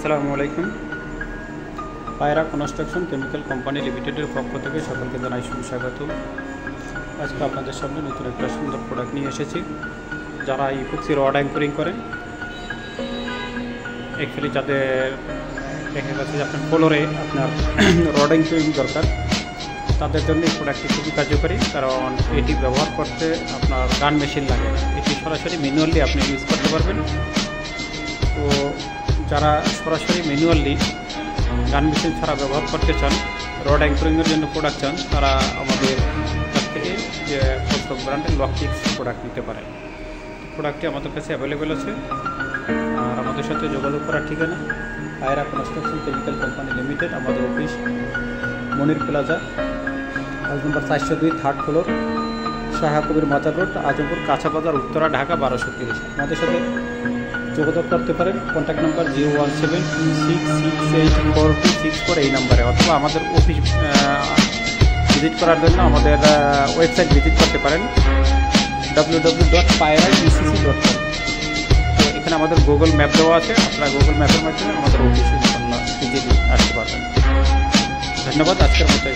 আসসালামু আলাইকুম। পায়রা কনস্ট্রাকশন কেমিক্যাল কোম্পানি লিমিটেডের পক্ষ থেকে সকলকে জানাই সুস্বাগত। আজকে আপনাদের সামনে নতুন একটা সুন্দর প্রোডাক্ট নিয়ে এসেছি। যারা ইপক্সি রড অ্যাঙ্করিং করেন, অ্যাকচুয়ালি যাদের দেখা যাচ্ছে যে আপনার ফ্লোরে আপনার রড অ্যাঙ্করিং দরকার, তাদের জন্য এই প্রোডাক্টটি খুবই কার্যকরী। কারণ এটি ব্যবহার করতে আপনার গান মেশিন লাগে না, এটি সরাসরি ম্যানুয়ালি আপনি ইউজ করতে পারবেন। তো যারা সরাসরি ম্যানুয়ালি গান মেশিন ছাড়া ব্যবহার করতে চান, রড অ্যাঙ্করিংয়ের জন্য প্রোডাক্ট চান, তারা আমাদের কাছ থেকে যে ফোস্টক ব্র্যান্ডের লকটিক্স প্রোডাক্ট নিতে পারেন। প্রোডাক্টটি আমাদের কাছে অ্যাভেলেবেল আছে। আর আমাদের সাথে যোগাযোগ করার ঠিকানা Payra construction chemical company limited, আমাদের office Monir plaza, house number 402, 3rd floor, Shah Kabir Mazar road, Azampur, কাঁচা বাজার, উত্তরা, ঢাকা 1230। আমাদের সাথে যোগাযোগ করতে পারেন। কন্ট্যাক্ট নাম্বার 0172668464 এই নাম্বারে, অথবা আমাদের অফিস ভিজিট করার জন্য আমাদের ওয়েবসাইট ভিজিট করতে পারেন www.pairaecc.com। তো এখানে আমাদের গুগল ম্যাপ দেওয়া আছে, আপনারা গুগল ম্যাপের মাধ্যমে আমাদের অফিসে ভিজিট আসতে পারবেন। ধন্যবাদ। আজকের মতো